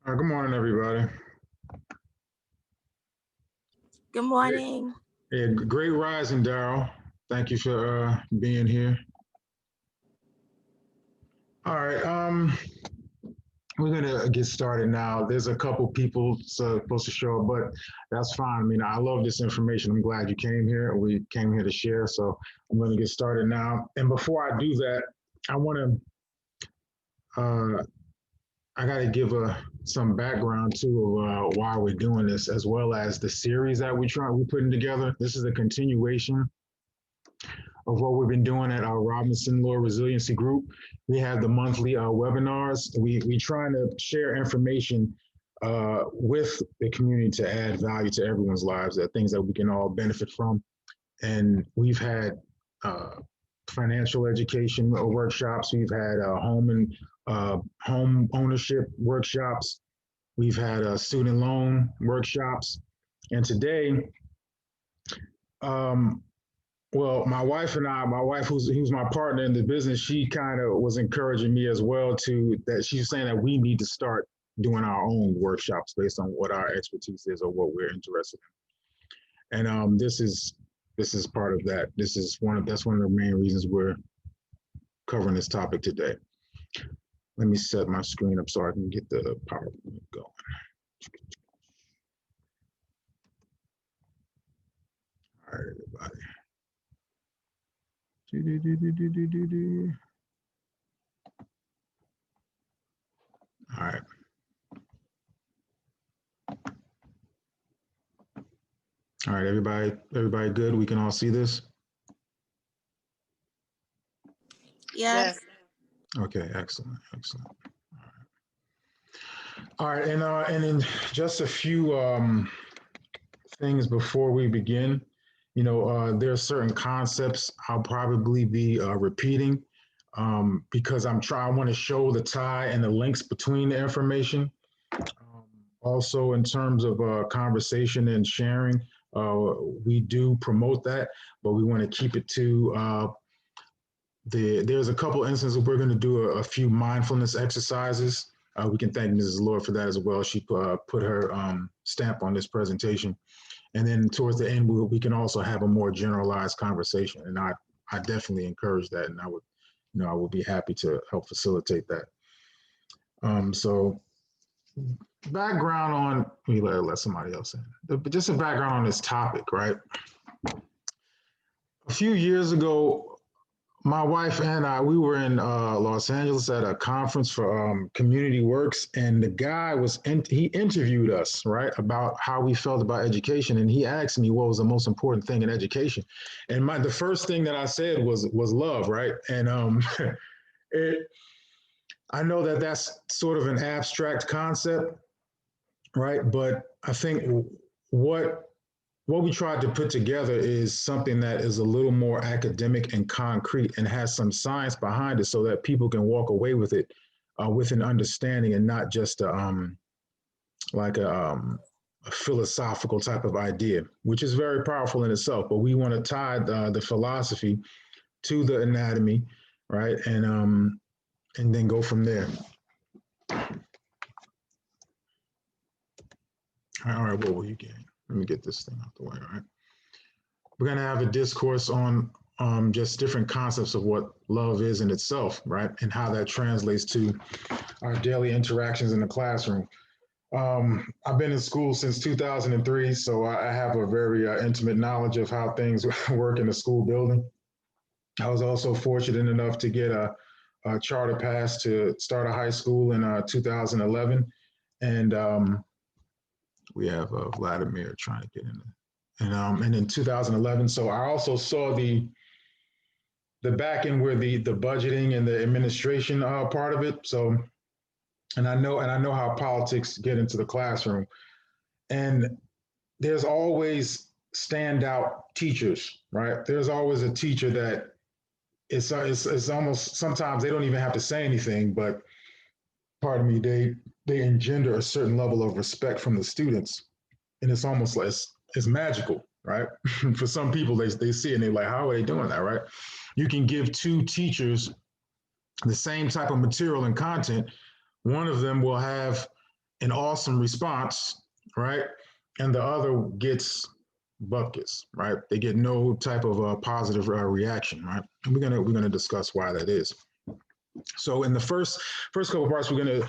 Good morning, everybody. Good morning. Yeah, great rising, Daryl. Thank you for being here. All right, we're gonna get started now. There's a couple people supposed to show up, but that's fine. I mean, I love this information. I'm glad you came here. We came here to share, so I'm gonna get started now. And before I do that, I want to I got to give some background too of why we're doing this, as well as the series that we're putting together. This is a continuation of what we've been doing at our Robinson Law Resiliency Group. We have the monthly webinars. We trying to share information with the community to add value to everyone's lives, things that we can all benefit from. And we've had financial education workshops. We've had home ownership workshops. We've had student loan workshops. And today, well, my wife, who's my partner in the business, she kind of was encouraging me as well that she's saying that we need to start doing our own workshops based on what our expertise is or what we're interested in. And this is part of that. That's one of the main reasons we're covering this topic today. Let me set my screen up so I can get the PowerPoint going. All right, everybody. All right. All right, everybody good? We can all see this? Yes. Okay, excellent. All right, and in just a few things before we begin, there are certain concepts I'll probably be repeating because I want to show the tie and the links between the information. Also, in terms of conversation and sharing, we do promote that, but we want to keep it to there's a couple instances we're going to do a few mindfulness exercises. We can thank Mrs. Lord for that as well. She put her stamp on this presentation. And then towards the end, we can also have a more generalized conversation. And I definitely encourage that. And I would be happy to help facilitate that. So background on, let somebody else in. But just a background on this topic, right? A few years ago, my wife and I, we were in Los Angeles at a conference for Community Works, and the guy he interviewed us, right, about how we felt about education, and he asked me what was the most important thing in education, and the first thing that I said was love, right, and I know that that's sort of an abstract concept, right, but I think what we tried to put together is something that is a little more academic and concrete and has some science behind it so that people can walk away with it with an understanding and not just a philosophical type of idea, which is very powerful in itself. But we want to tie the philosophy to the anatomy, right? And then go from there. All right, what were you getting? Let me get this thing out the way, all right? We're going to have a discourse on just different concepts of what love is in itself, right? And how that translates to our daily interactions in the classroom. I've been in school since 2003, so I have a very intimate knowledge of how things work in a school building. I was also fortunate enough to get a charter pass to start a high school in 2011. And we have Vladimir trying to get in there. And in 2011, so I also saw the back end where the budgeting and the administration part of it. So, and I know how politics get into the classroom. And there's always standout teachers, right? There's always a teacher that it's almost, sometimes they don't even have to say anything, but pardon me, they engender a certain level of respect from the students. And it's almost like it's magical, right? For some people, they see it and they're like, how are they doing that, right? You can give two teachers the same type of material and content. One of them will have an awesome response, right? And the other gets buckets, right? They get no type of positive reaction, right? And we're gonna discuss why that is. So in the first couple of parts, we're gonna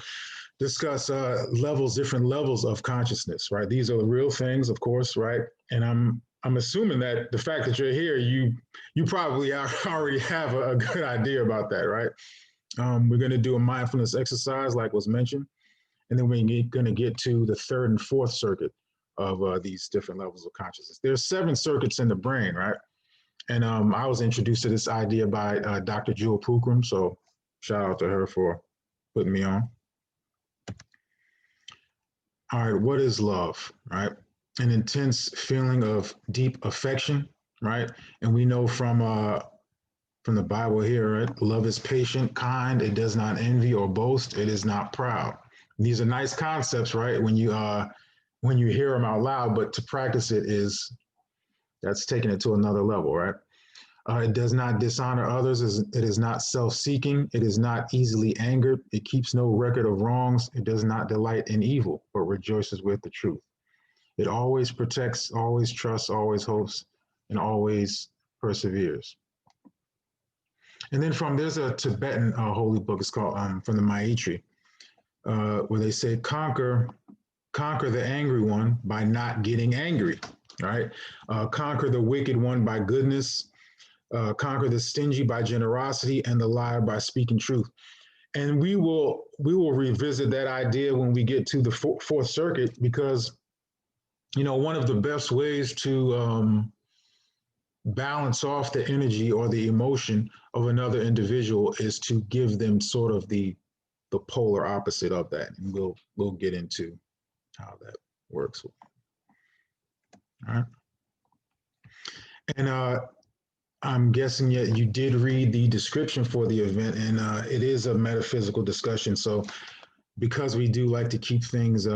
discuss different levels of consciousness, right? These are the real things, of course, right? And I'm assuming that the fact that you're here, you probably already have a good idea about that, right? We're going to do a mindfulness exercise, like was mentioned, and then we're going to get to the third and fourth circuit of these different levels of consciousness. There's 7 circuits in the brain, right? And I was introduced to this idea by Dr. Jewel Pookrum, so shout out to her for putting me on. All right, what is love, right? An intense feeling of deep affection, right? And we know from the Bible here, right? Love is patient, kind, it does not envy or boast, it is not proud. These are nice concepts, right? When you hear them out loud, but to practice that's taking it to another level, right? It does not dishonor others. It is not self-seeking. It is not easily angered. It keeps no record of wrongs. It does not delight in evil, but rejoices with the truth. It always protects, always trusts, always hopes, and always perseveres. And then there's a Tibetan holy book. It's called from the Maitri, where they say conquer the angry one by not getting angry, right? Conquer the wicked one by goodness. Conquer the stingy by generosity, and the liar by speaking truth. And we will revisit that idea when we get to the fourth circuit, because one of the best ways to balance off the energy or the emotion of another individual is to give them sort of the polar opposite of that, and we'll get into how that works. All right, and I'm guessing you did read the description for the event, and it is a metaphysical discussion. So, because we do like to keep things,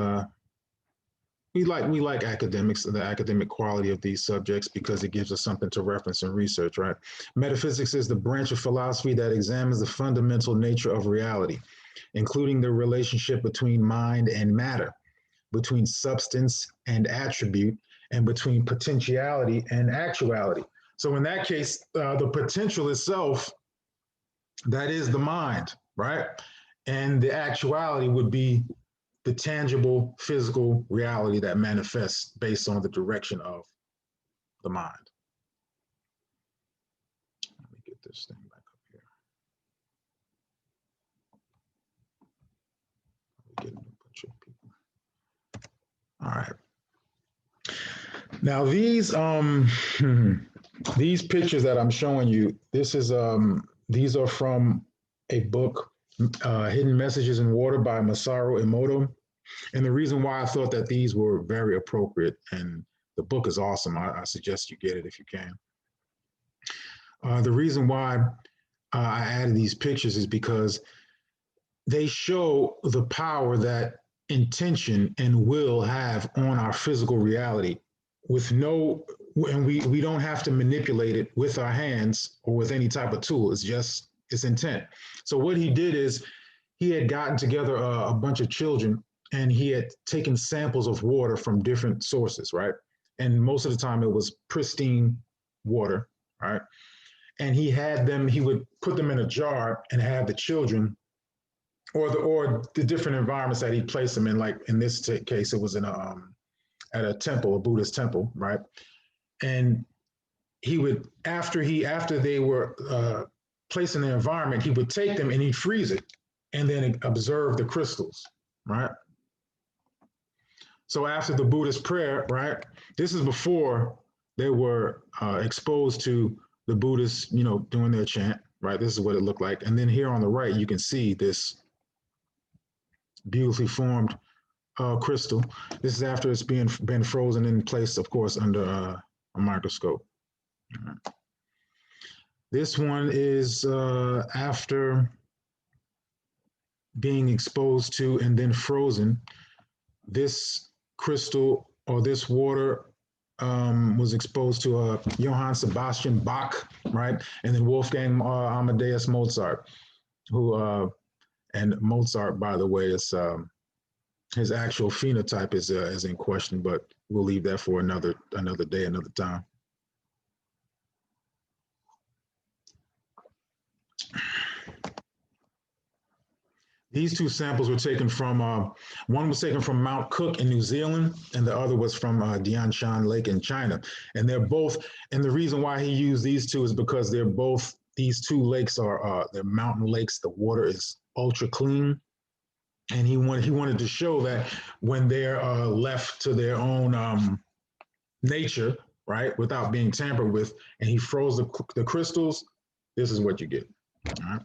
we like academics, the academic quality of these subjects, because it gives us something to reference and research, right? Metaphysics is the branch of philosophy that examines the fundamental nature of reality, including the relationship between mind and matter, between substance and attribute, and between potentiality and actuality. So in that case, the potential itself, that is the mind, right? And the actuality would be the tangible physical reality that manifests based on the direction of the mind. Let me get this thing back up here. Let me get a bunch of people. All right. Now these pictures that I'm showing you, these are from a book, Hidden Messages in Water by Masaru Emoto. And the reason why I thought that these were very appropriate, and the book is awesome, I suggest you get it if you can. The reason why I added these pictures is because they show the power that intention and will have on our physical reality, and we don't have to manipulate it with our hands or with any type of tool. It's intent. So what he did is he had gotten together a bunch of children, and he had taken samples of water from different sources, right? And most of the time it was pristine water, right? And he would put them in a jar and have the children or the different environments that he placed them in. Like in this case, it was at a temple, a Buddhist temple, right? And he would, after they were placed in the environment, he would take them and he'd freeze it and then observe the crystals, right? So after the Buddhist prayer, right? This is before they were exposed to the Buddhists, doing their chant, right? This is what it looked like. And then here on the right, you can see this beautifully formed crystal. This is after it's been frozen in place, of course, under a microscope. Right. This one is after being exposed to and then frozen. This crystal or this water was exposed to Johann Sebastian Bach, right? And then Wolfgang Amadeus Mozart, who, and Mozart, by the way, is his actual phenotype is in question, but we'll leave that for another day, another time. These two samples were taken from, one was taken from Mount Cook in New Zealand, and the other was from Dianshan Lake in China. And they're both, and the reason why he used these two is because they're both, these two lakes are, they're mountain lakes. The water is ultra clean. And he wanted to show that when they're left to their own nature, right, without being tampered with, and he froze the crystals, this is what you get. All right.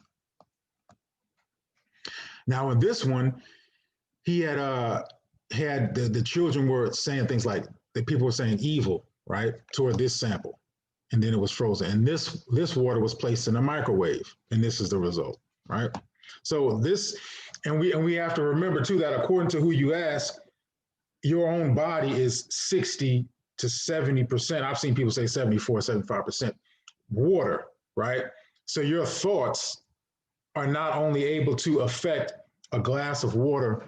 Now in this one, he had the children were saying things like, the people were saying evil, right, toward this sample, and then it was frozen. And this water was placed in a microwave, and this is the result, right? So this, and we have to remember too that according to who you ask, your own body is 60 to 70%. I've seen people say 74, 75% water, right? So your thoughts are not only able to affect a glass of water,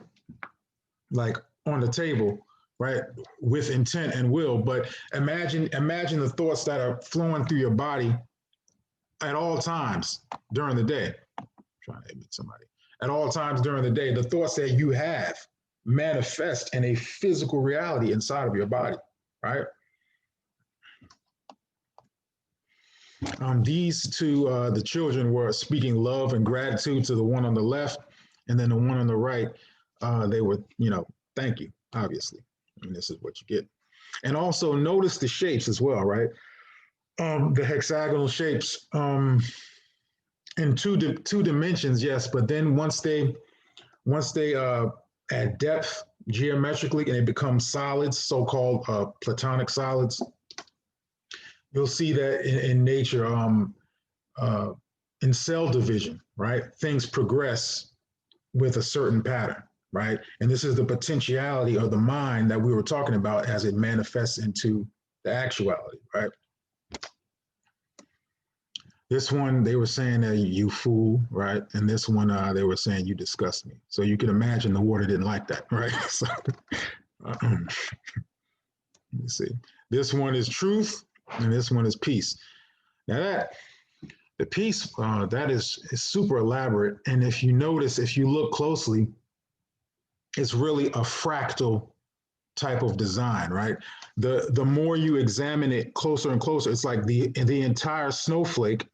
like on the table, right, with intent and will, but imagine the thoughts that are flowing through your body at all times during the day. I'm trying to admit somebody. At all times during the day, the thoughts that you have manifest in a physical reality inside of your body, right? These two, the children were speaking love and gratitude to the one on the left, and then the one on the right, they were, thank you, obviously. And this is what you get. And also notice the shapes as well, right? The hexagonal shapes in two dimensions, yes, but then once they add depth geometrically and it becomes solids, so-called platonic solids, you'll see that in nature, in cell division, right? Things progress with a certain pattern, right? And this is the potentiality of the mind that we were talking about as it manifests into the actuality, right? This one, they were saying that you fool, right? And this one, they were saying you disgust me. So you can imagine the water didn't like that, right? So, let me see. This one is truth, and this one is peace. Now the peace, that is super elaborate. And if you notice, if you look closely, it's really a fractal type of design, right? The more you examine it closer and closer, it's like the entire snowflake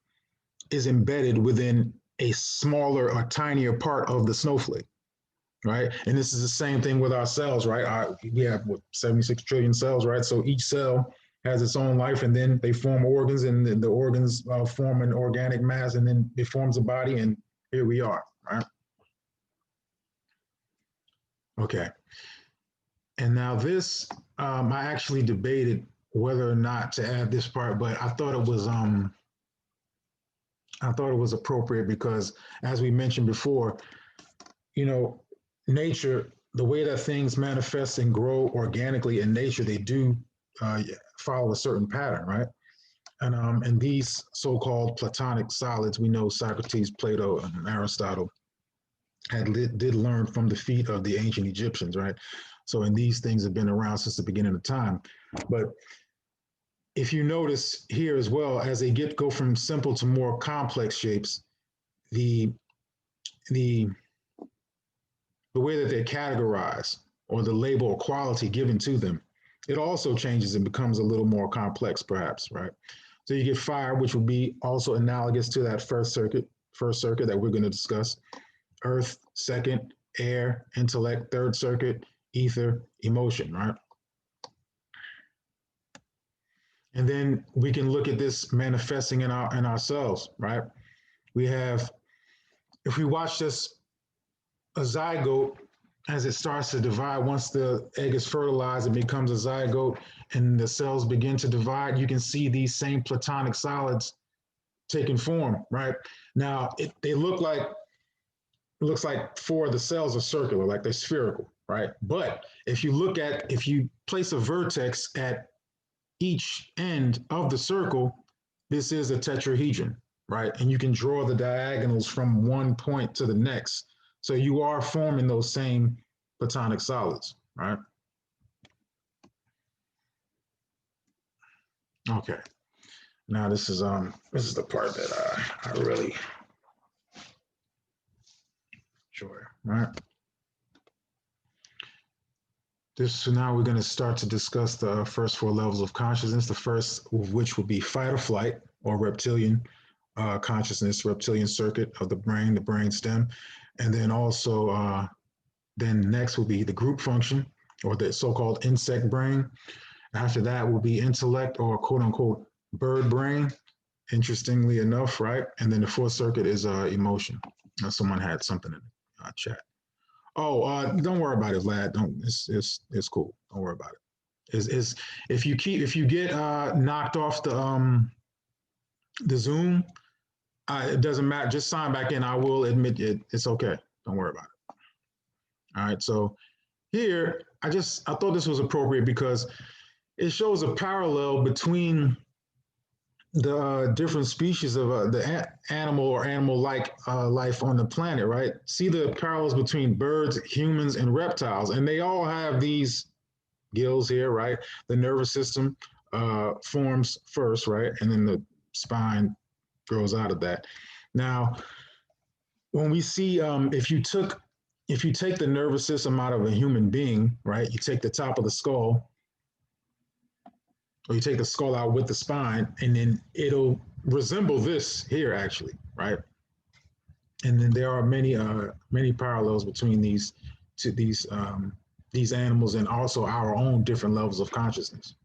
is embedded within a smaller or tinier part of the snowflake, right? And this is the same thing with our cells, right? We have 76 trillion cells, right? So each cell has its own life, and then they form organs, and the organs form an organic mass, and then it forms a body, and here we are, right? Okay. And now this, I actually debated whether or not to add this part, but I thought it was appropriate because, as we mentioned before, nature, the way that things manifest and grow organically in nature, they do follow a certain pattern, right? And these so-called platonic solids, we know Socrates, Plato, and Aristotle did learn from the feet of the ancient Egyptians, right? So, and these things have been around since the beginning of time. But if you notice here as well, as they go from simple to more complex shapes, the way that they're categorized, or the label or quality given to them, it also changes and becomes a little more complex, perhaps, right? So you get fire, which would be also analogous to that first circuit that we're going to discuss. Earth, second, air, intellect, third circuit, ether, emotion, right? And then we can look at this manifesting in ourselves, right? We have, if we watch this, a zygote, as it starts to divide, once the egg is fertilized, it becomes a zygote, and the cells begin to divide, you can see these same platonic solids taking form, right? Now, it looks like four of the cells are circular, like they're spherical, right? But if you place a vertex at each end of the circle, this is a tetrahedron, right? And you can draw the diagonals from one point to the next. So you are forming those same platonic solids, right? Okay. Now this is the part that I really enjoy, right? So now we're going to start to discuss the first four levels of consciousness. The first of which will be fight or flight, or reptilian consciousness, reptilian circuit of the brain stem, and then also then next will be the group function, or the so-called insect brain. After that will be intellect, or quote unquote bird brain, interestingly enough, right? And then the fourth circuit is emotion. Someone had something in the chat. Oh, don't worry about it, lad. Don't. It's cool. Don't worry about it. Is if you get knocked off the Zoom, it doesn't matter. Just sign back in. I will admit it. It's okay. Don't worry about it. All right. So here, I thought this was appropriate because it shows a parallel between the different species of the animal or animal-like life on the planet, right? See the parallels between birds, humans, and reptiles, and they all have these gills here, right? The nervous system forms first, right? And then the spine grows out of that. Now, when we see, if you take the nervous system out of a human being, right? You take the top of the skull, or you take the skull out with the spine, and then it'll resemble this here, actually, right? And then there are many parallels between these animals and also our own different levels of consciousness.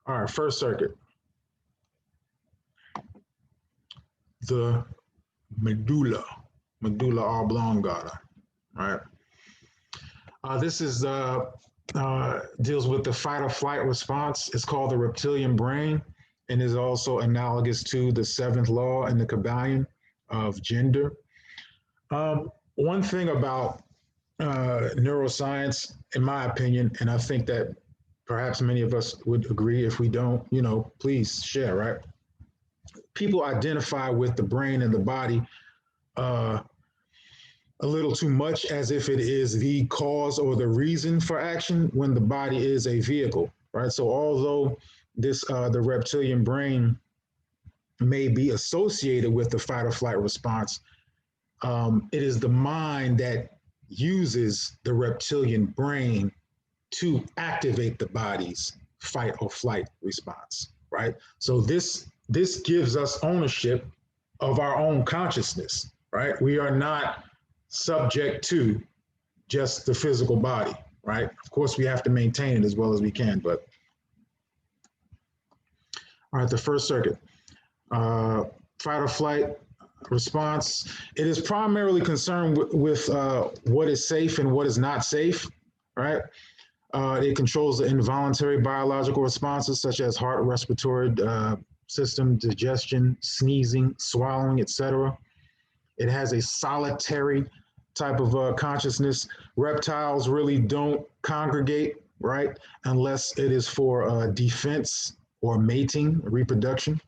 All right, first circuit, the medulla oblongata, right? This is deals with the fight or flight response. It's called the reptilian brain, and is also analogous to the seventh law in the Kabbalion of gender. One thing about neuroscience, in my opinion, and I think that perhaps many of us would agree. If we don't, please share, right? People identify with the brain and the body a little too much, as if it is the cause or the reason for action, when the body is a vehicle, right? So although the reptilian brain may be associated with the fight or flight response, it is the mind that uses the reptilian brain to activate the body's fight or flight response, right? So this gives us ownership of our own consciousness, right? We are not subject to just the physical body, right? Of course, we have to maintain it as well as we can, but all right, the first circuit, fight or flight response. It is primarily concerned with what is safe and what is not safe, right? It controls the involuntary biological responses such as heart, respiratory system, digestion, sneezing, swallowing, etc. It has a solitary type of consciousness. Reptiles really don't congregate, right? Unless it is for defense or mating, reproduction.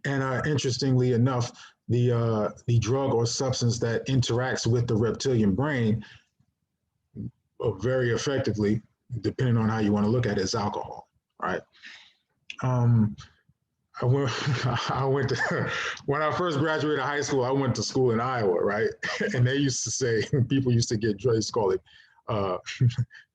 And interestingly enough, the drug or substance that interacts with the reptilian brain very effectively, depending on how you want to look at it, is alcohol, right? I went to, when I first graduated high school, I went to school in Iowa, right? And they used to say, people used to get drugs, call it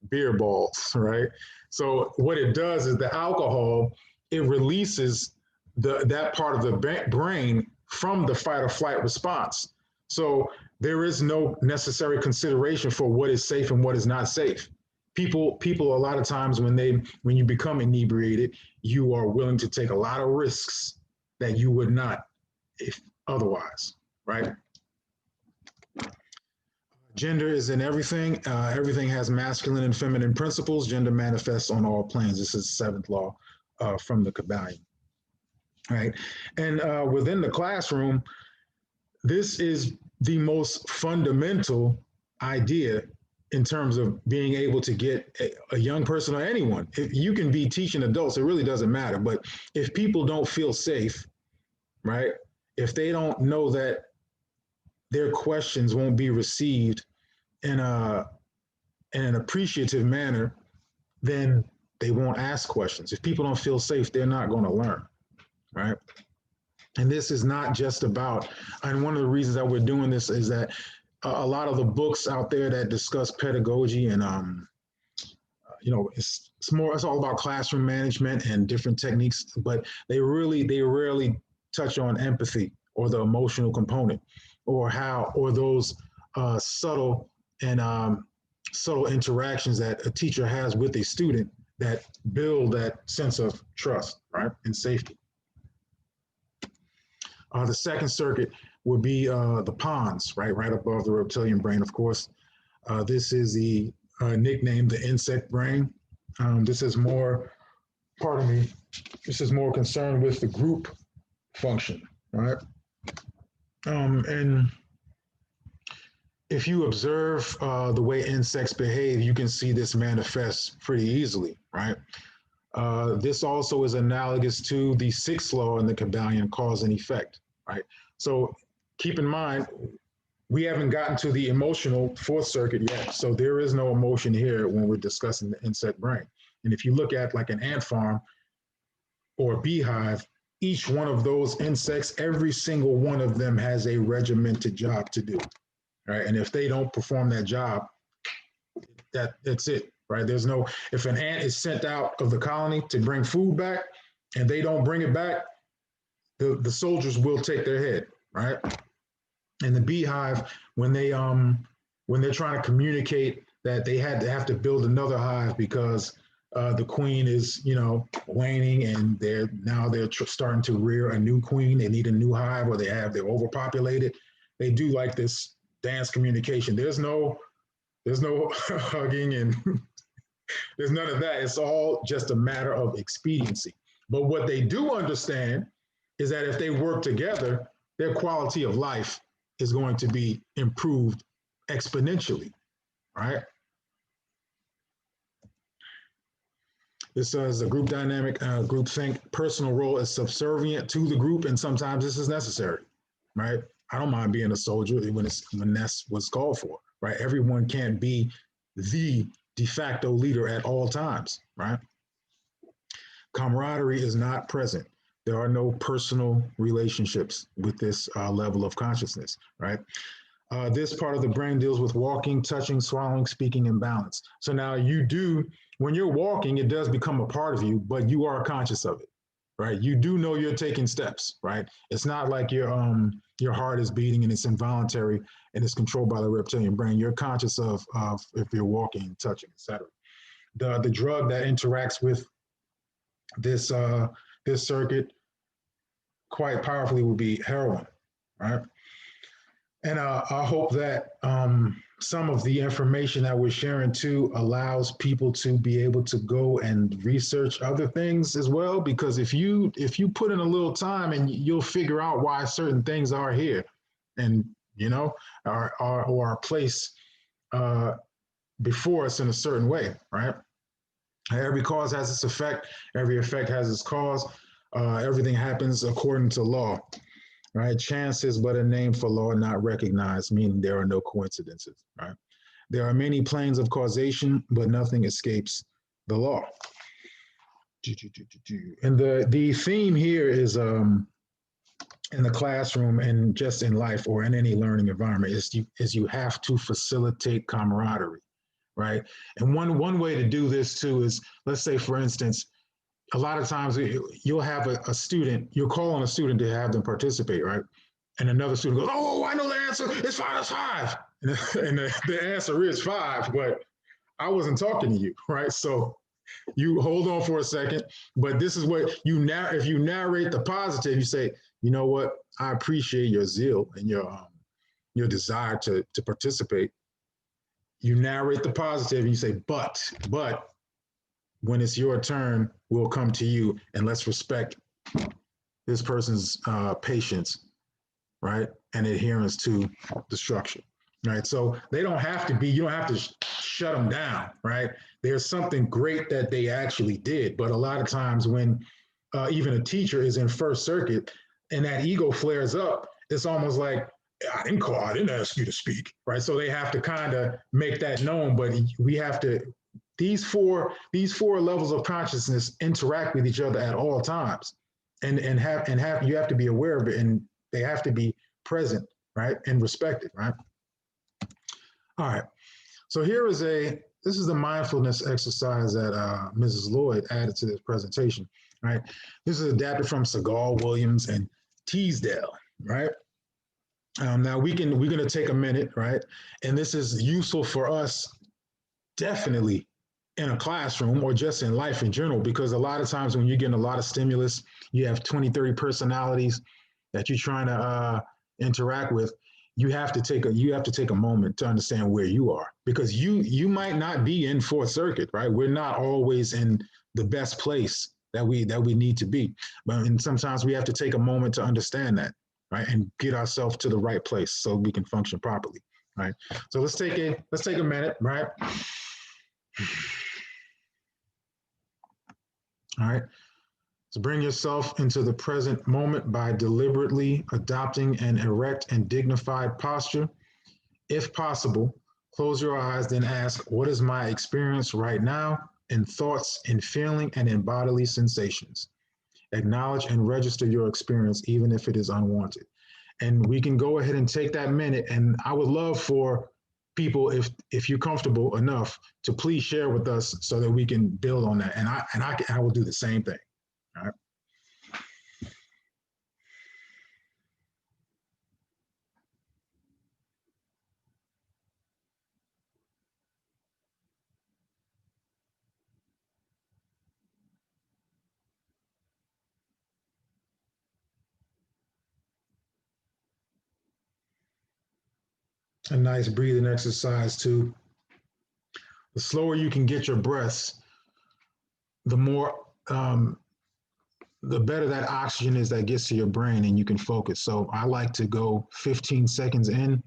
beer balls, right? So what it does is the alcohol, it releases that part of the brain from the fight or flight response. So there is no necessary consideration for what is safe and what is not safe. People a lot of times when you become inebriated, you are willing to take a lot of risks that you would not if otherwise, right? Gender is in everything. Everything has masculine and feminine principles. Gender manifests on all planes. This is the seventh law from the Kabbalion, right? And within the classroom, this is the most fundamental idea in terms of being able to get a young person or anyone. If you can be teaching adults, it really doesn't matter. But if people don't feel safe, right? If they don't know that their questions won't be received in an appreciative manner, then they won't ask questions. If people don't feel safe, they're not going to learn, right? And this is not just about, and one of the reasons that we're doing this is that a lot of the books out there that discuss pedagogy and, it's all about classroom management and different techniques, but they rarely touch on empathy or the emotional component or those subtle interactions that a teacher has with a student that build that sense of trust, right, and safety. The second circuit would be the pons, right above the reptilian brain, of course. This is the nickname, the insect brain. This is more concerned with the group function, right? And if you observe the way insects behave, you can see this manifest pretty easily, right? This also is analogous to the sixth law in the Kybalion, cause and effect, right? So keep in mind, we haven't gotten to the emotional fourth circuit yet. So there is no emotion here when we're discussing the insect brain. And if you look at like an ant farm or a beehive, each one of those insects, every single one of them has a regimented job to do, right? And if they don't perform that job, that's it, right? If an ant is sent out of the colony to bring food back and they don't bring it back, the soldiers will take their head, right? And the beehive, when they're trying to communicate that they have to build another hive because the queen is, waning, and they're starting to rear a new queen. They need a new hive, or they're overpopulated. They do like this dance communication. There's no hugging and there's none of that. It's all just a matter of expediency. But what they do understand is that if they work together, their quality of life is going to be improved exponentially, right? This is a group dynamic, group think. Personal role is subservient to the group, and sometimes this is necessary, right? I don't mind being a soldier when that's what's called for, right? Everyone can't be the de facto leader at all times, right? Camaraderie is not present. There are no personal relationships with this level of consciousness, right? This part of the brain deals with walking, touching, swallowing, speaking, and balance. So now when you're walking, it does become a part of you, but you are conscious of it, right? You do know you're taking steps, right? It's not like your heart is beating and it's involuntary and it's controlled by the reptilian brain. You're conscious of if you're walking, touching, etc. The drug that interacts with this circuit quite powerfully would be heroin, right? And I hope that some of the information that we're sharing too allows people to be able to go and research other things as well, because if you put in a little time, and you'll figure out why certain things are here, and are placed before us in a certain way, right? Every cause has its effect. Every effect has its cause. Everything happens according to law, right? Chance is but a name for law not recognized, meaning there are no coincidences, right? There are many planes of causation, but nothing escapes the law. And the theme here is in the classroom and just in life or in any learning environment is you have to facilitate camaraderie, right? And one way to do this too is, let's say, for instance, a lot of times you'll have a student, you'll call on a student to have them participate, right? And another student goes, oh, I know the answer, it's 5, it's 5. And the answer is 5, but I wasn't talking to you, right? So you hold on for a second, but this is what if you narrate the positive, you say, you know what, I appreciate your zeal and your desire to participate. You narrate the positive and you say, but when it's your turn, we'll come to you, and let's respect this person's patience, right? And adherence to the structure, right? So you don't have to shut them down, right? There's something great that they actually did. But a lot of times when even a teacher is in first circuit and that ego flares up, it's almost like I didn't ask you to speak, right? So they have to kind of make that known, but we have to, these four levels of consciousness interact with each other at all times, and you have to be aware of it, and they have to be present, right, and respected, right? All right. So this is the mindfulness exercise that Mrs. Lloyd added to this presentation, right? This is adapted from Segal, Williams, and Teasdale, right? Now we're going to take a minute, right? And this is useful for us definitely in a classroom or just in life in general, because a lot of times when you're getting a lot of stimulus, you have 20, 30 personalities that you're trying to interact with. You have to take a moment to understand where you are, because you might not be in Fourth Circuit, right? We're not always in the best place that we need to be, and sometimes we have to take a moment to understand that, right, and get ourselves to the right place so we can function properly, right? So let's take a minute, right? All right. So bring yourself into the present moment by deliberately adopting an erect and dignified posture. If possible, close your eyes, then ask, what is my experience right now in thoughts, in feeling, and in bodily sensations? Acknowledge and register your experience, even if it is unwanted. And we can go ahead and take that minute. And I would love for people, if you're comfortable enough, to please share with us so that we can build on that. And I will do the same thing. All right. A nice breathing exercise too. The slower you can get your breaths, the more, the better that oxygen is that gets to your brain and you can focus. So I like to go 15 seconds in,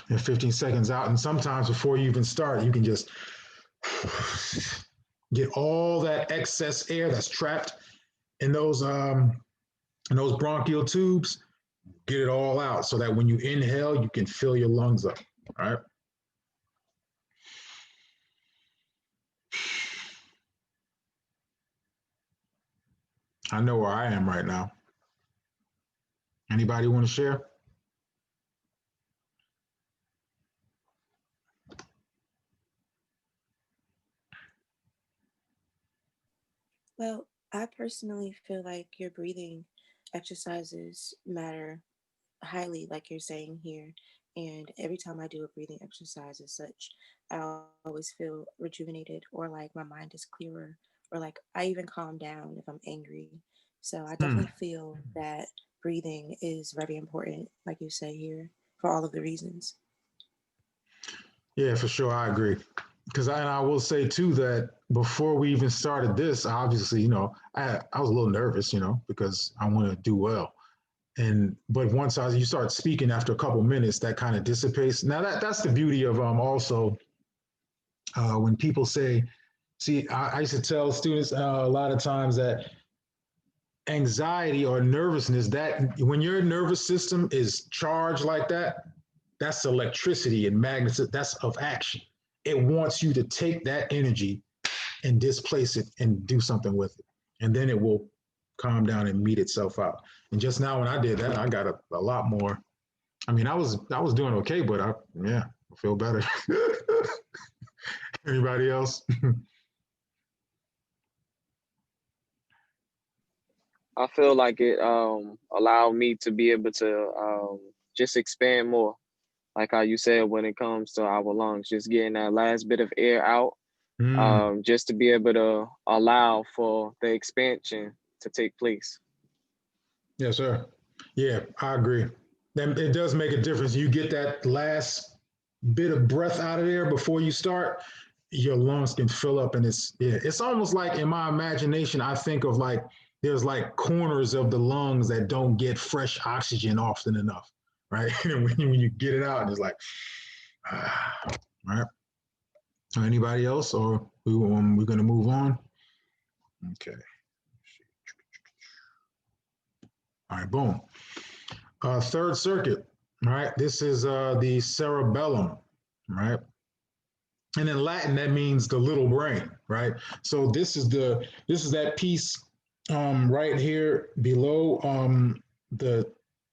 and 15 seconds out. And sometimes before you even start, you can just get all that excess air that's trapped in those bronchial tubes, get it all out so that when you inhale, you can fill your lungs up. All right. I know where I am right now. Anybody want to share? Well, I personally feel like your breathing exercises matter highly, like you're saying here. And every time I do a breathing exercise as such, I always feel rejuvenated, or like my mind is clearer, or like I even calm down if I'm angry. So I Hmm. definitely feel that breathing is very important, like you say here, for all of the reasons. Yeah, for sure. I agree. Because I will say too that before we even started this, obviously, I was a little nervous, because I want to do well. But once you start speaking after a couple minutes, that kind of dissipates. Now that's the beauty of also when people say, see, I used to tell students a lot of times that anxiety or nervousness, that when your nervous system is charged like that, that's electricity and magnetism, that's of action. It wants you to take that energy and displace it and do something with it. And then it will calm down and meet itself out. And just now when I did that, I got a lot more. I mean, I was doing okay, but I feel better. Anybody else? I feel like it allowed me to be able to just expand more, like how you said when it comes to our lungs, just getting that last bit of air out, just to be able to allow for the expansion to take place. Yes, sir. Yeah, I agree. Then it does make a difference. You get that last bit of breath out of there before you start, your lungs can fill up, and it's almost like in my imagination, I think of like there's like corners of the lungs that don't get fresh oxygen often enough, right? And when you get it out, it's like, right? Anybody else, or we're going to move on? Okay. All right, boom. Third circuit, right? This is the cerebellum, right? And in Latin, that means the little brain, right? So this is that piece right here below the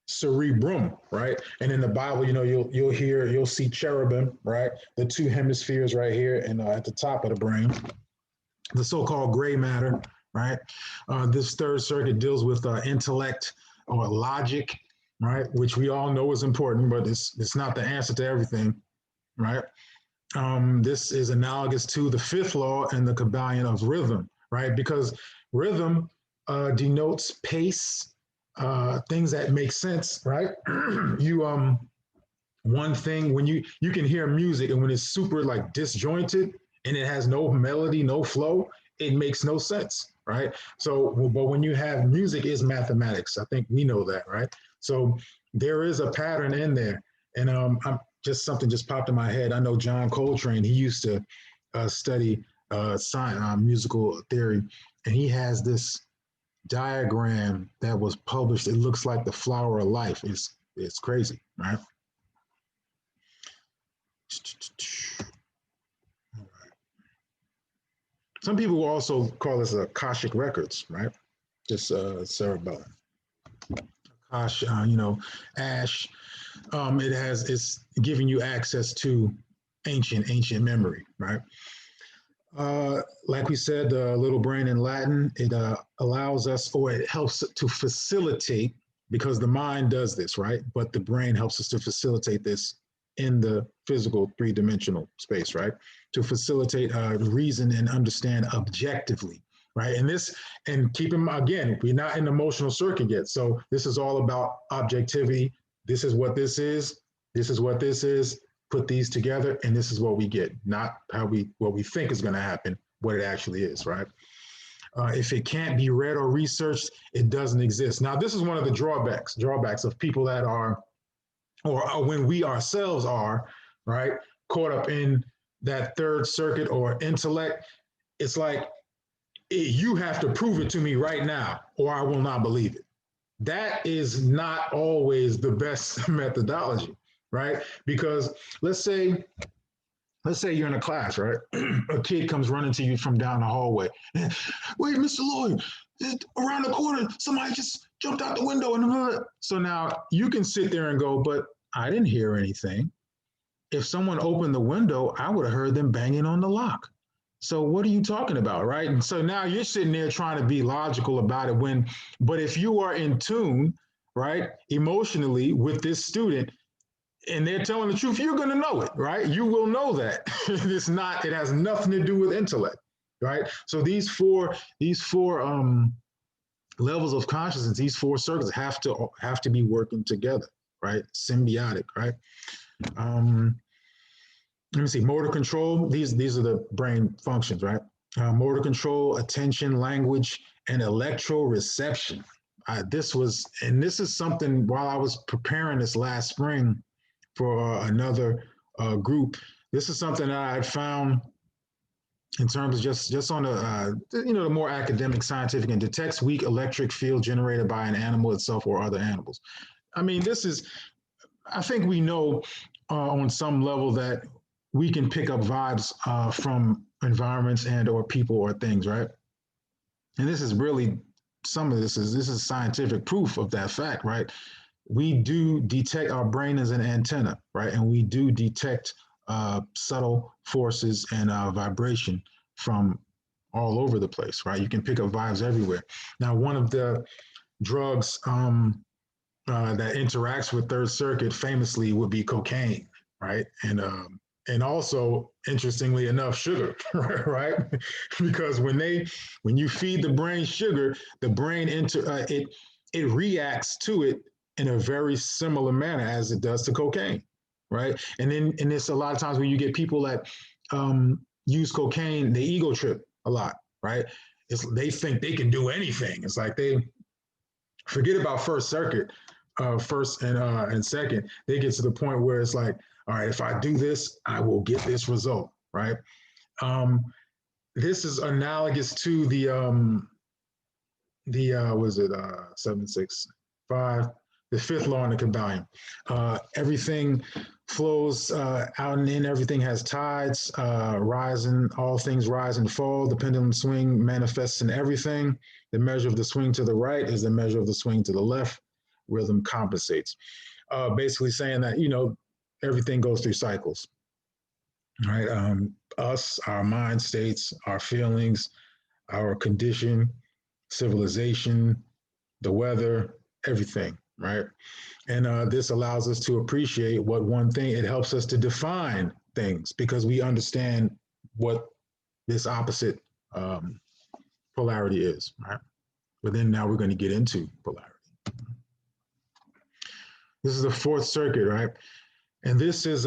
cerebrum, right? And in the Bible, you know, you'll see cherubim, right? The two hemispheres right here, and at the top of the brain, the so-called gray matter, right? This third circuit deals with intellect or logic, right? Which we all know is important, but it's not the answer to everything, right? This is analogous to the fifth law and the Kabbalion of rhythm, right? Because rhythm denotes pace, things that make sense, right? One thing when you can hear music, and when it's super like disjointed and it has no melody, no flow, it makes no sense, right? So, but when you have music is mathematics. I think we know that, right? So there is a pattern in there, and something just popped in my head. I know John Coltrane. He used to study science, musical theory, and he has this diagram that was published. It looks like the flower of life. It's crazy, right? Some people will also call this Akashic records, right? Just cerebellum. Akash, ash. It's giving you access to ancient memory, right? Like we said, the little brain in Latin, it allows us, or it helps to facilitate, because the mind does this, right? But the brain helps us to facilitate this in the physical three-dimensional space, right? To facilitate reason and understand objectively, right? And keep in mind, again, we're not in the emotional circuit yet. So this is all about objectivity. This is what this is. This is what this is. Put these together, and this is what we get, not what we think is going to happen, what it actually is, right? If it can't be read or researched, it doesn't exist. Now, this is one of the drawbacks of people that are, or when we ourselves are, right, caught up in that third circuit or intellect. It's like, you have to prove it to me right now, or I will not believe it. That is not always the best methodology, right? Because let's say you're in a class, right? A kid comes running to you from down the hallway. Wait, Mr. Lloyd, around the corner, somebody just jumped out the window. So now you can sit there and go, but I didn't hear anything. If someone opened the window, I would have heard them banging on the lock. So what are you talking about, right? And so now you're sitting there trying to be logical about it but if you are in tune, right, emotionally with this student, and they're telling the truth, you're going to know it, right? You will know that. It has nothing to do with intellect, right? So these four levels of consciousness, these four circuits have to be working together, right? Symbiotic, right? Let me see, motor control, these are the brain functions, right? Motor control, attention, language, and electroreception. This is something, while I was preparing this last spring for another group, this is something that I had found in terms of just on the more academic, scientific, and detects weak electric field generated by an animal itself or other animals. I mean, I think we know on some level that we can pick up vibes from environments and or people or things, right? And this is really, this is scientific proof of that fact, right? We do detect, our brain as an antenna, right? And we do detect subtle forces and vibration from all over the place, right? You can pick up vibes everywhere. Now, one of the drugs that interacts with third circuit famously would be cocaine, right? And also, interestingly enough, sugar, right? Because when you feed the brain sugar, the brain it reacts to it in a very similar manner as it does to cocaine, right? And it's a lot of times when you get people that use cocaine, they ego trip a lot, right? they think they can do anything. It's like they forget about first circuit, first and second. They get to the point where it's like, all right, if I do this, I will get this result, right? This is analogous to was it 765, the fifth law in the Kabbalion. Everything flows out and in. Everything has tides, rising. All things rise and fall. The pendulum swing manifests in everything. The measure of the swing to the right is the measure of the swing to the left. Rhythm compensates. Basically saying that, everything goes through cycles, right? Us, our mind states, our feelings, our condition, civilization, the weather, everything, right? And this allows us to appreciate what one thing, it helps us to define things because we understand what this opposite polarity is, right? But then now we're going to get into polarity. This is the fourth circuit, right? And this is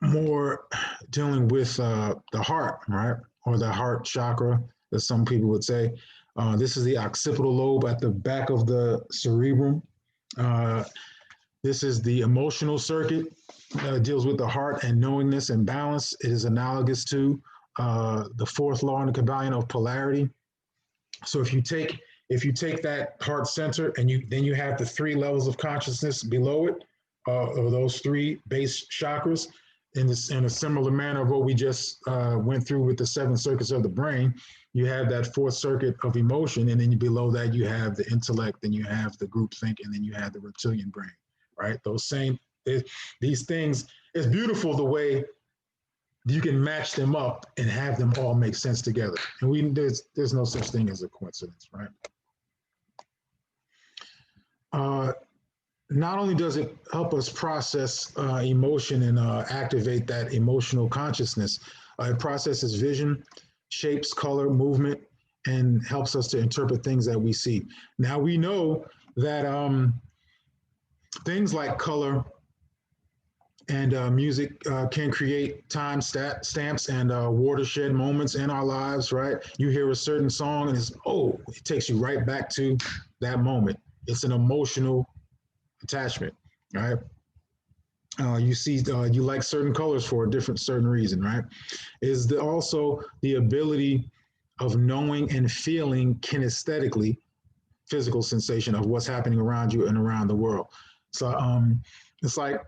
more dealing with the heart, right? Or the heart chakra, as some people would say. This is the occipital lobe at the back of the cerebrum. This is the emotional circuit, deals with the heart and knowingness and balance. It is analogous to the fourth law in the Kabbalion of polarity. So if you take that heart center and then you have the three levels of consciousness below it, or those three base chakras, in a similar manner of what we just went through with the 7 circuits of the brain, you have that fourth circuit of emotion, and then below that you have the intellect, then you have the group think, and then you have the reptilian brain, right? These things, it's beautiful the way you can match them up and have them all make sense together. And there's no such thing as a coincidence, right? Not only does it help us process emotion and activate that emotional consciousness, it processes vision, shapes, color, movement, and helps us to interpret things that we see. Now we know that things like color and music can create time stamps and watershed moments in our lives, right? You hear a certain song and it takes you right back to that moment. It's an emotional attachment, right? You see, you like certain colors for a certain reason, right? Is also the ability of knowing and feeling kinesthetically, physical sensation of what's happening around you and around the world. So it's like,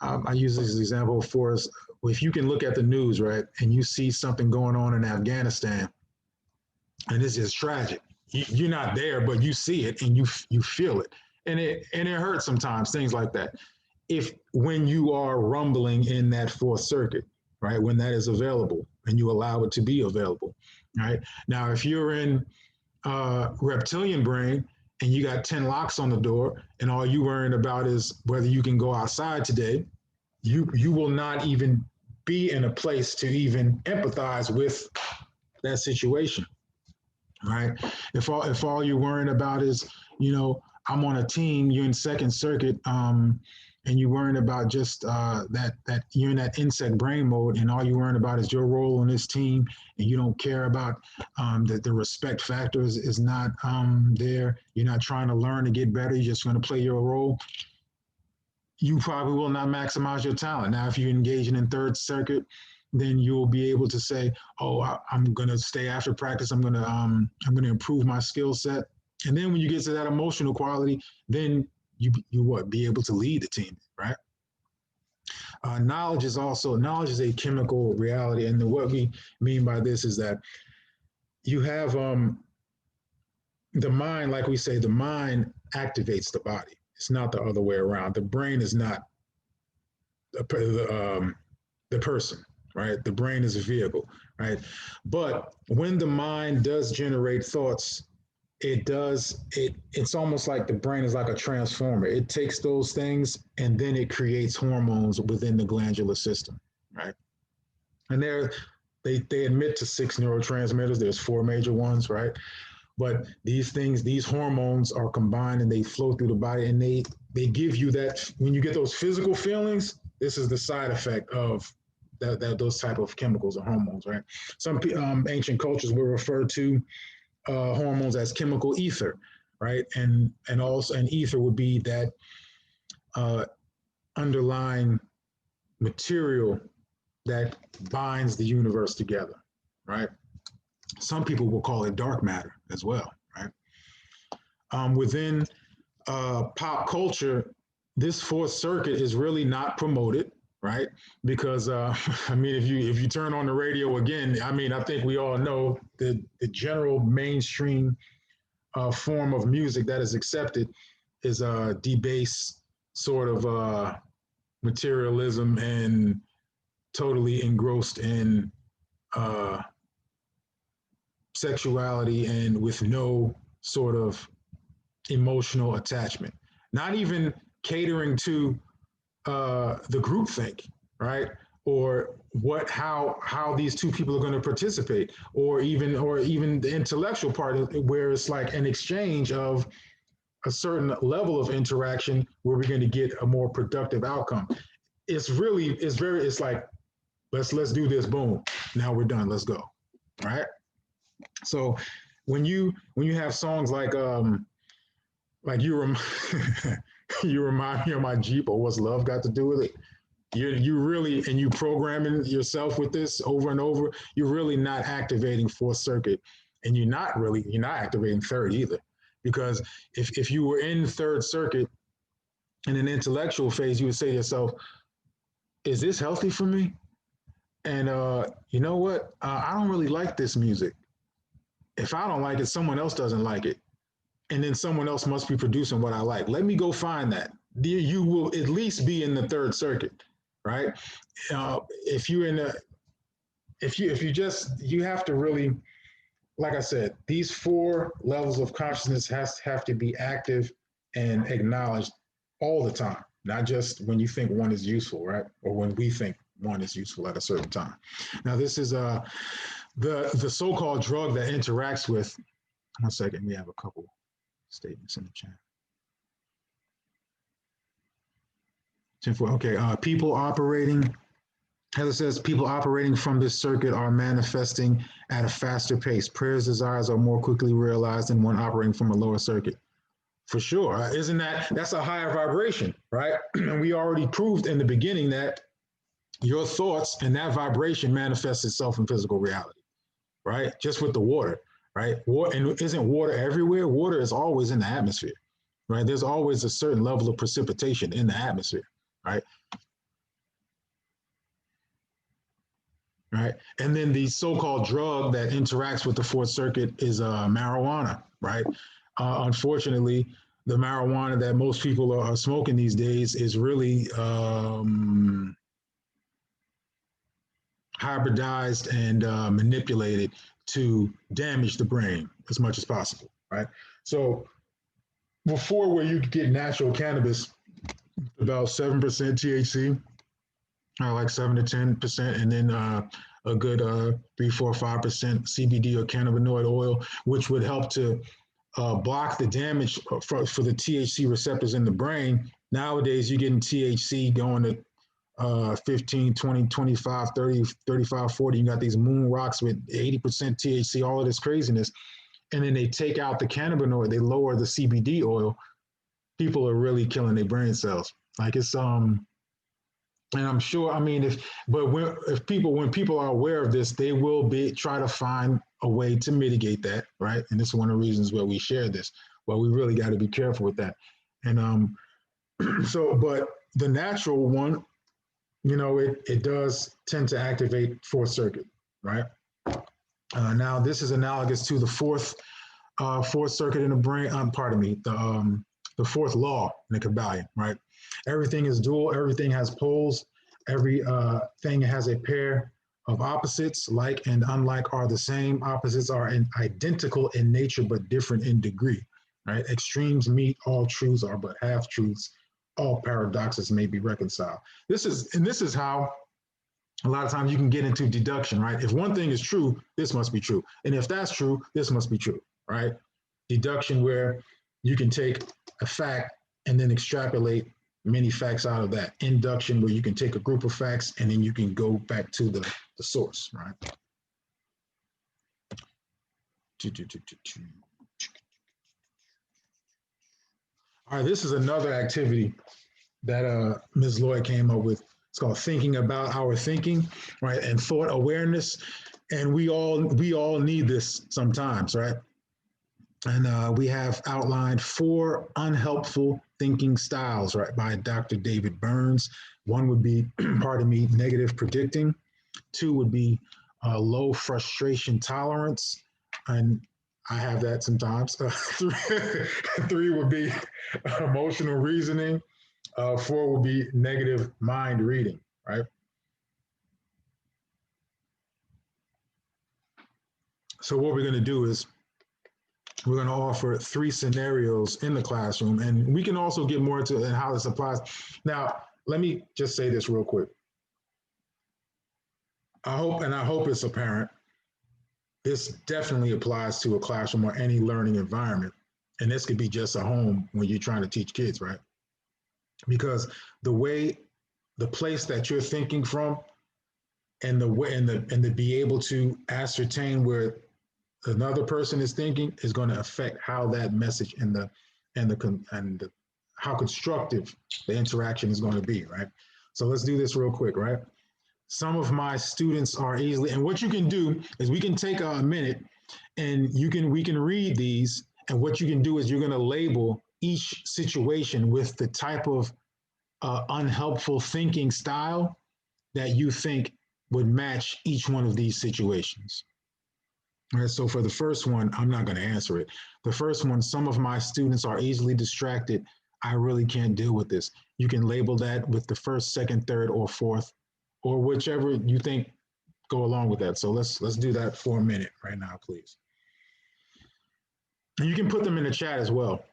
I use this example for us. If you can look at the news, right, and you see something going on in Afghanistan, and it's just tragic. You're not there, but you see it and you feel it. And it hurts sometimes, things like that. When you are rumbling in that fourth circuit, right, when that is available and you allow it to be available, right? Now, if you're in reptilian brain and you got 10 locks on the door and all you worrying about is whether you can go outside today, you will not even be in a place to even empathize with that situation, right? If all you're worrying about is, I'm on a team, you're in second circuit, and you're worrying about just that you're in that insect brain mode, and all you're worrying about is your role on this team, and you don't care about that the respect factor is not there. You're not trying to learn to get better. You're just going to play your role. You probably will not maximize your talent. Now, if you're engaging in third circuit, then you'll be able to say, "Oh, I'm going to stay after practice. I'm going to improve my skill set." And then when you get to that emotional quality, then you be able to lead the team, right? Knowledge is a chemical reality. And what we mean by this is that you have the mind, like we say, the mind activates the body. It's not the other way around. The brain is not the person, right? The brain is a vehicle, right? But when the mind does generate thoughts, it's almost like the brain is like a transformer. It takes those things and then it creates hormones within the glandular system, right? And they admit to 6 neurotransmitters. There's 4 major ones, right? But these hormones are combined and they flow through the body, and they give you that. When you get those physical feelings, this is the side effect of those type of chemicals or hormones, right? Some ancient cultures will refer to hormones as chemical ether, right? And also an ether would be that underlying material that binds the universe together, right? Some people will call it dark matter as well, right? Within pop culture, this fourth circuit is really not promoted, right? Because I mean, if you turn on the radio again, I mean, I think we all know the general mainstream form of music that is accepted is debased sort of materialism and totally engrossed in sexuality and with no sort of emotional attachment, not even catering to the groupthink, right? Or how these two people are going to participate, or even the intellectual part where it's like an exchange of a certain level of interaction where we're going to get a more productive outcome. It's like let's do this, boom, now we're done, let's go, right? So when you have songs like you you remind me of my Jeep, or what's love got to do with it? You really, and you programming yourself with this over and over, you're really not activating fourth circuit, and you're not activating third either. Because if you were in third circuit in an intellectual phase, you would say to yourself, is this healthy for me? And you know what? I don't really like this music. If I don't like it, someone else doesn't like it. And then someone else must be producing what I like. Let me go find that. You will at least be in the third circuit, right? If you're in you have to really, like I said, these four levels of consciousness have to be active and acknowledged all the time, not just when you think one is useful, right? Or when we think one is useful at a certain time. Now, this is the so-called drug that interacts with. One second, we have a couple statements in the chat. Okay, people operating, Heather says, people operating from this circuit are manifesting at a faster pace. Prayers, desires are more quickly realized than one operating from a lower circuit. For sure. Isn't that's a higher vibration, right? And we already proved in the beginning that your thoughts and that vibration manifests itself in physical reality, right? Just with the water, right? And isn't water everywhere? Water is always in the atmosphere, right? There's always a certain level of precipitation in the atmosphere, right? Right. And then the so-called drug that interacts with the fourth circuit is marijuana, right? Unfortunately, the marijuana that most people are smoking these days is really hybridized and manipulated to damage the brain as much as possible, right? So before, where you could get natural cannabis, about 7% THC, like 7 to 10%, and then a good 3, 4, 5% CBD or cannabinoid oil, which would help to block the damage for the THC receptors in the brain. Nowadays, you're getting THC going to 15, 20, 25, 30, 35, 40. You got these moon rocks with 80% THC, all of this craziness. And then they take out the cannabinoid, they lower the CBD oil. People are really killing their brain cells. Like it's and I'm sure, I mean, when people are aware of this, they will try to find a way to mitigate that, right? And this is one of the reasons why we share this. Well, we really got to be careful with that. And but the natural one, it does tend to activate fourth circuit, right? Now, this is analogous to the fourth circuit in the brain. Pardon me, the fourth law in the Kabbalion, right? Everything is dual. Everything has poles. Every thing has a pair of opposites. Like and unlike are the same. Opposites are identical in nature, but different in degree, right? Extremes meet. All truths are but half truths. All paradoxes may be reconciled. This is how a lot of times you can get into deduction, right? If one thing is true, this must be true. And if that's true, this must be true, right? Deduction, where you can take a fact and then extrapolate many facts out of that. Induction, where you can take a group of facts and then you can go back to the source, right? All right, this is another activity that Ms. Lloyd came up with. It's called thinking about our thinking, right? And thought awareness. And we all need this sometimes, right? And we have outlined 4 unhelpful thinking styles, right, by Dr. David Burns. One would be, pardon me, negative predicting. 2 would be low frustration tolerance. And I have that sometimes. 3 would be emotional reasoning. 4 would be negative mind reading, right? So what we're going to do is we're going to offer 3 scenarios in the classroom, and we can also get more into how this applies. Now, let me just say this real quick. I hope it's apparent. This definitely applies to a classroom or any learning environment. And this could be just a home when you're trying to teach kids, right? Because the place that you're thinking from and the way and the be able to ascertain where another person is thinking is going to affect how that message and how constructive the interaction is going to be, right? So let's do this real quick, right? Some of my students are easily, and what you can do is we can take a minute and we can read these, and what you can do is you're going to label each situation with the type of unhelpful thinking style that you think would match each one of these situations. All right, so for the first one, I'm not going to answer it. The first one, some of my students are easily distracted. I really can't deal with this. You can label that with the first, second, third, or fourth, or whichever you think go along with that. So let's do that for a minute right now, please. And you can put them in the chat as well.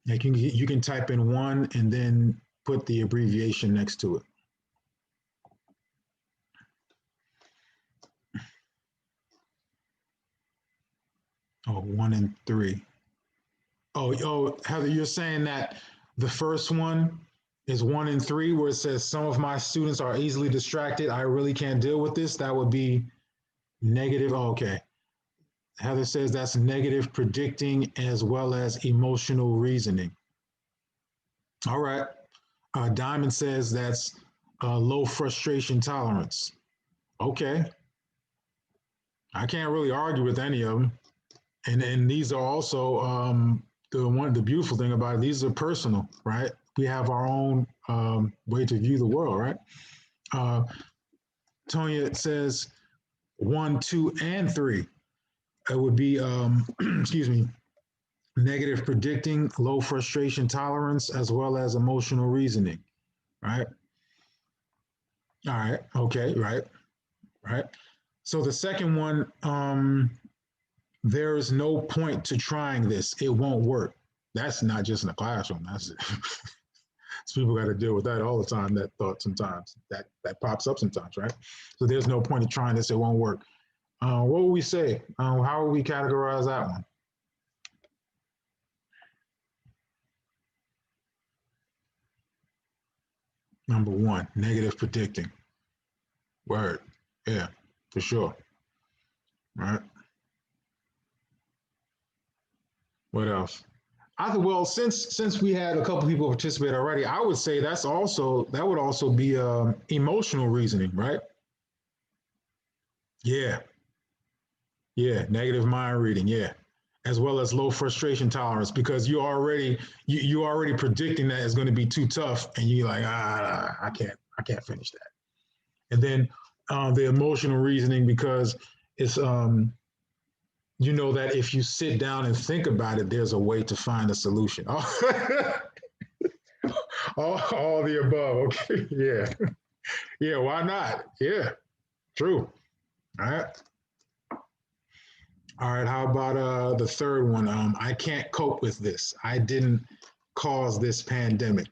Like you can type in 1 and then put the abbreviation next to it. Oh, 1 and 3. Oh, Heather, you're saying that the first one is 1 and 3, where it says some of my students are easily distracted. I really can't deal with this. That would be negative. Oh, okay. Heather says that's negative predicting as well as emotional reasoning. All right. Diamond says that's low frustration tolerance. Okay. I can't really argue with any of them. And these are also the beautiful thing about it, these are personal, right? We have our own way to view the world, right? Tonya says 1, 2, and 3. It would be, excuse me, negative predicting, low frustration tolerance, as well as emotional reasoning, right? All right, okay, right. So the second one, there is no point to trying this. It won't work. That's not just in the classroom. That's it. So people got to deal with that all the time, that thought sometimes. That pops up sometimes, right? So there's no point in trying this. It won't work. What would we say? How would we categorize that one? Number 1, negative predicting. Word. Yeah, for sure. Right. What else? Well, since we had a couple people participate already, I would say that would also be emotional reasoning, right? Yeah, negative mind reading, yeah, as well as low frustration tolerance, because you already predicting that it's going to be too tough, and you're like, I can't finish that. And then the emotional reasoning, because it's you know that if you sit down and think about it, there's a way to find a solution. all the above. Okay. Yeah. Yeah. Why not? Yeah. True. All right. All right. How about the third one? I can't cope with this. I didn't cause this pandemic.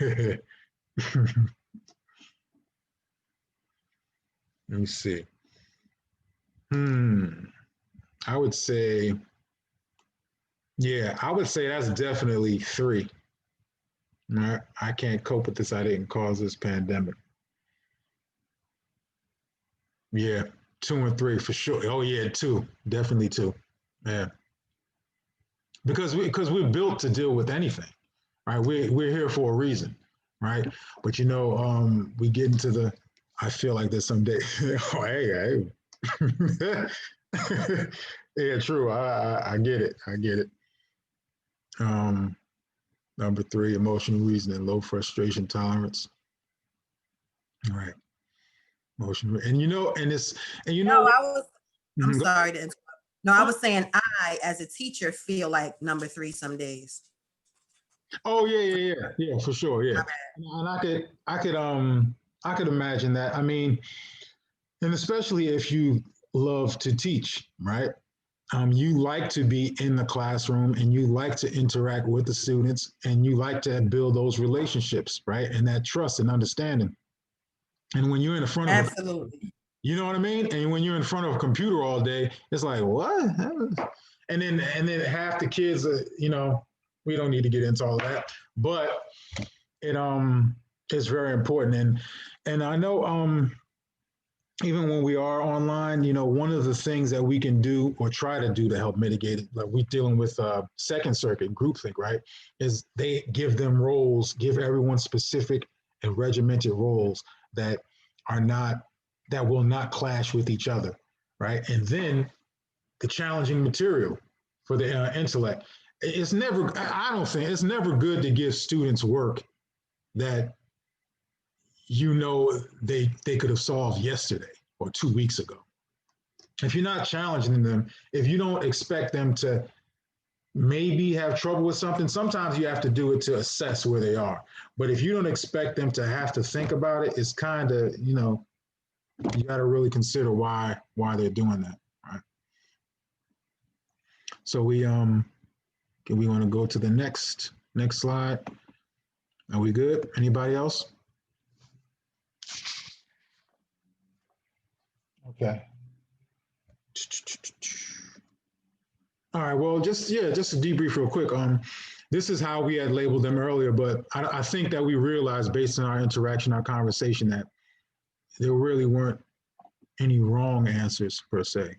Let me see. I would say, yeah, I would say that's definitely 3. I can't cope with this. I didn't cause this pandemic. Yeah, 2 and 3 for sure. Oh yeah, 2, definitely 2. Yeah, because we're built to deal with anything, right? We're here for a reason, right? But we get into the. I feel like there's some day. Oh, hey. Yeah, true. I get it. I get it. Um, Number 3, emotional reasoning, low frustration tolerance. All right, emotional, and it's and you No, know what? I'm Go sorry ahead. to interrupt. No, I was saying I, as a teacher, feel like number 3 some days. Oh yeah, for sure, yeah. And I could imagine that. I mean, and especially if you love to teach, right? You like to be in the classroom and you like to interact with the students and you like to build those relationships, right? And that trust and understanding. And when you're in the front of Absolutely. you know what I mean? And when you're in front of a computer all day, it's like, what? And then half the kids, we don't need to get into all of that, but it is very important. And I know even when we are online, one of the things that we can do or try to do to help mitigate it, like we're dealing with Second Circuit groupthink, right? Is they give them roles, give everyone specific and regimented roles that are not that will not clash with each other, right? And then the challenging material for the intellect. It's never, I don't think, it's never good to give students work that they could have solved yesterday or 2 weeks ago. If you're not challenging them, if you don't expect them to maybe have trouble with something, sometimes you have to do it to assess where they are. But if you don't expect them to have to think about it, it's kind of, you got to really consider why they're doing that, right? So we want to go to the next slide. Are we good? Anybody else? Okay. All right. Well, just to debrief real quick. This is how we had labeled them earlier, but I think that we realized based on our interaction, our conversation, that there really weren't any wrong answers per se.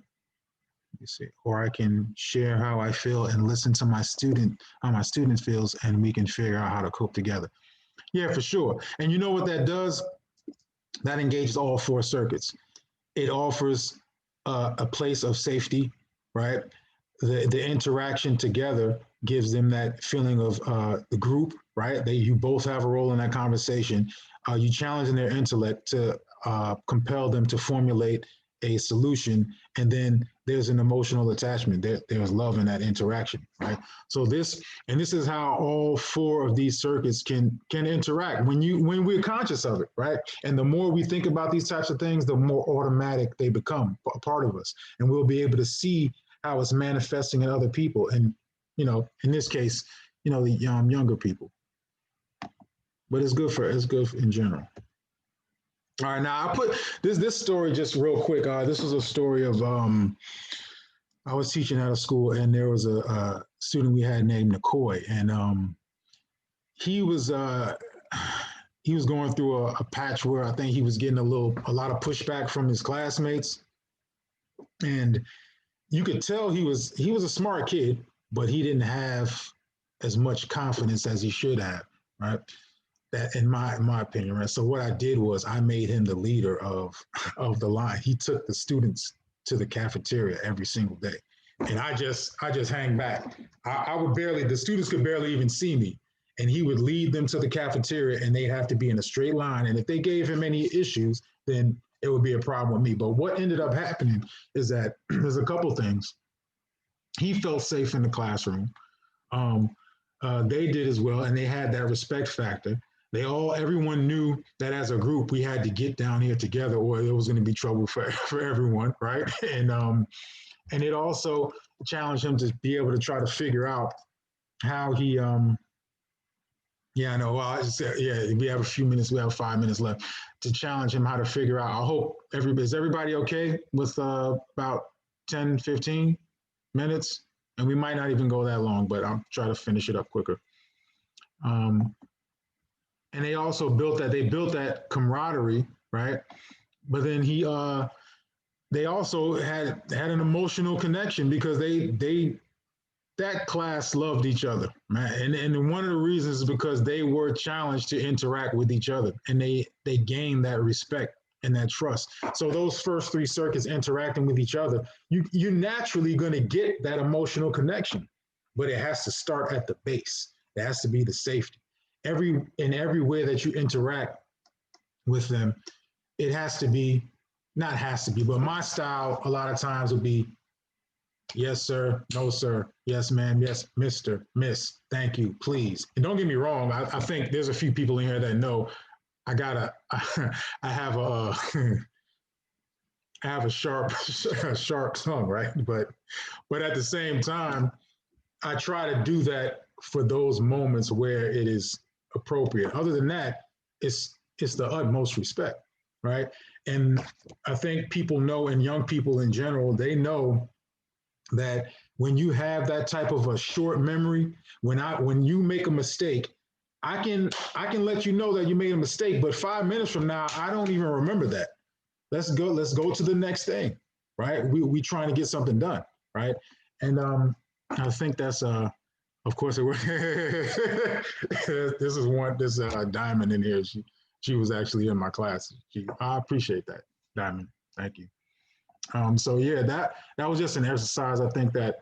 You see, or I can share how I feel and listen to how my student feels, and we can figure out how to cope together. Yeah, for sure. And you know what that does? That engages all 4 circuits. It offers a place of safety, right? The interaction together gives them that feeling of the group, right? You both have a role in that conversation. You challenging their intellect to compel them to formulate a solution, and then there's an emotional attachment. There's love in that interaction, right? So this is how all 4 of these circuits can interact when we're conscious of it, right? And the more we think about these types of things, the more automatic they become a part of us, and we'll be able to see how it's manifesting in other people, and in this case, the younger people. But it's good in general. All right, now I put this story just real quick. This was a story of I was teaching at a school, and there was a student we had named McCoy, and he was going through a patch where I think he was getting a lot of pushback from his classmates, and you could tell he was a smart kid, but he didn't have as much confidence as he should have, right? That in my opinion, right? So what I did was I made him the leader of the line. He took the students to the cafeteria every single day, and I just hang back. The students could barely even see me, and he would lead them to the cafeteria, and they'd have to be in a straight line. And if they gave him any issues, then it would be a problem with me. But what ended up happening is that there's a couple things. He felt safe in the classroom. They did as well, and they had that respect factor. Everyone knew that as a group, we had to get down here together, or there was going to be trouble for everyone, right? And it also challenged him to be able to try to figure out how he. Yeah, I know. Well, we have a few minutes. We have 5 minutes left to challenge him how to figure out. I hope is everybody okay with about 10, 15 minutes? And we might not even go that long, but I'll try to finish it up quicker. and they also built that camaraderie, right? But then they also had an emotional connection because that class loved each other, man. And one of the reasons is because they were challenged to interact with each other, and they gained that respect and that trust. So those first three circuits interacting with each other, you're naturally going to get that emotional connection, but it has to start at the base. It has to be the safety. In every way that you interact with them, it has to be, not has to be, but my style a lot of times would be, yes, sir, no, sir, yes, ma'am, yes, Mr., miss, thank you, please. And don't get me wrong, I think there's a few people in here that know I have a sharp tongue, right? But at the same time, I try to do that for those moments where it is appropriate. Other than that, it's the utmost respect, right? And I think people know, and young people in general, they know that when you have that type of a short memory, when you make a mistake, I can let you know that you made a mistake, but 5 minutes from now, I don't even remember that. Let's go to the next thing, right? We trying to get something done, right? And I think that's of course this is Diamond in here. She was actually in my class. I appreciate that, Diamond. Thank you. So yeah, that was just an exercise. I think that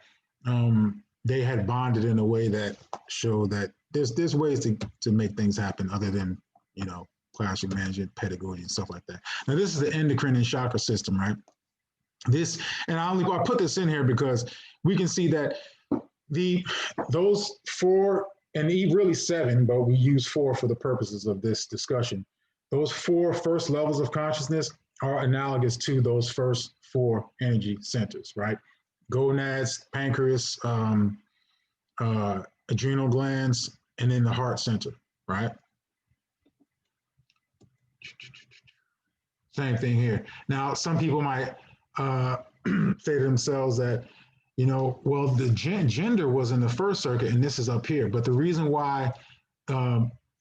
they had bonded in a way that showed that there's ways to make things happen other than, classroom management, pedagogy, and stuff like that. Now this is the endocrine and chakra system, right? I put this in here because we can see that those 4 and really 7, but we use 4 for the purposes of this discussion. Those 4 first levels of consciousness are analogous to those first 4 energy centers, right? Gonads, pancreas, adrenal glands, and then the heart center, right? Same thing here. Now, some people might say to themselves that, well, the gender was in the first circuit and this is up here. But the reason why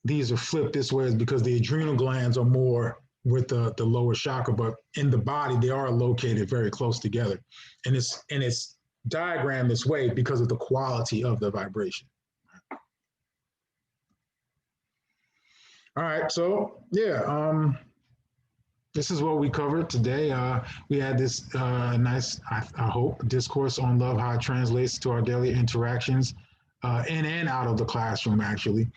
these are flipped this way is because the adrenal glands are more with the lower chakra, but in the body, they are located very close together. And it's diagrammed this way because of the quality of the vibration. All right, so yeah, this is what we covered today. We had this nice, I hope, discourse on love, how it translates to our daily interactions in and out of the classroom, actually.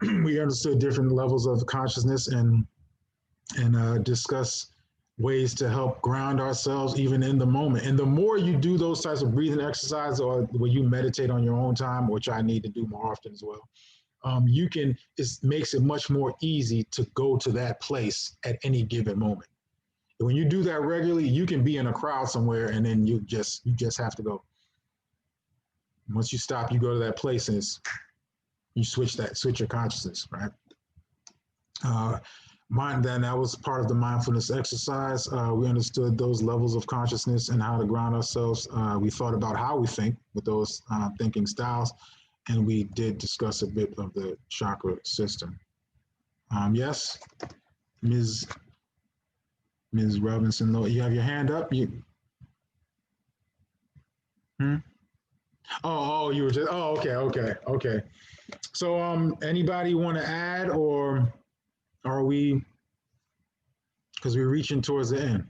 We understood different levels of consciousness and discuss ways to help ground ourselves even in the moment. And the more you do those types of breathing exercises, or when you meditate on your own time, which I need to do more often as well, it makes it much more easy to go to that place at any given moment. And when you do that regularly, you can be in a crowd somewhere and then you just have to go. Once you stop, you go to that place and you switch your consciousness, right? Then that was part of the mindfulness exercise. We understood those levels of consciousness and how to ground ourselves. We thought about how we think with those thinking styles. And we did discuss a bit of the chakra system. Yes, Ms. Robinson, you have your hand up. Oh, you were just. Oh, okay. So, anybody want to add, or are we? Because we're reaching towards the end.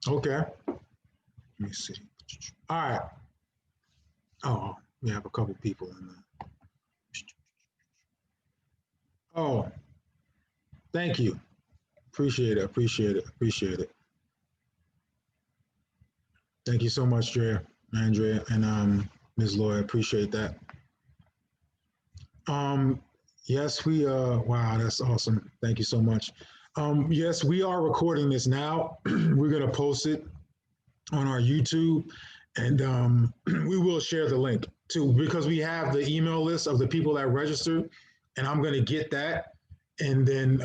Okay. Let me see. All right. Oh, we have a couple people in there. Oh, thank you. Appreciate it. Thank you so much, Andrea, and Ms. Lloyd. Appreciate that. Yes, wow, that's awesome. Thank you so much. Yes, we are recording this now. We're going to post it on our YouTube, and we will share the link too, because we have the email list of the people that registered, and I'm going to get that and then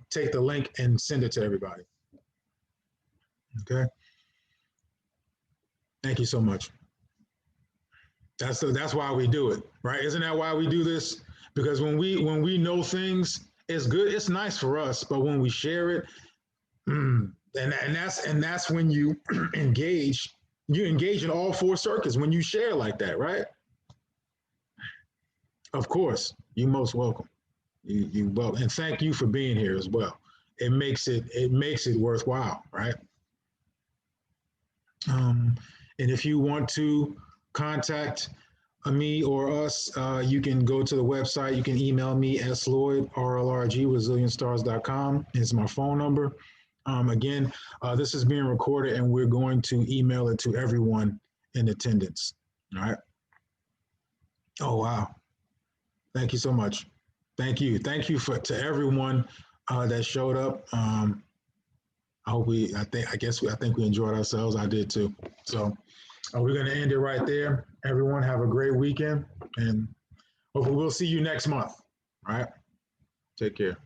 take the link and send it to everybody. Okay. Thank you so much. That's why we do it, right? Isn't that why we do this? Because when we know things, it's good. It's nice for us, but when we share it, and that's when you engage. You engage in all four circuits when you share like that, right? Of course, you're most welcome. You well, and thank you for being here as well. It makes it worthwhile, right? And if you want to contact me or us, you can go to the website. You can email me sloyd, RLRG, resilientstars.com is my phone number. Again, this is being recorded and we're going to email it to everyone in attendance. All right. Oh, wow. Thank you so much. Thank you. Thank you to everyone that showed up. I think we enjoyed ourselves. I did too. So we're going to end it right there. Everyone have a great weekend and hopefully we'll see you next month. All right. Take care.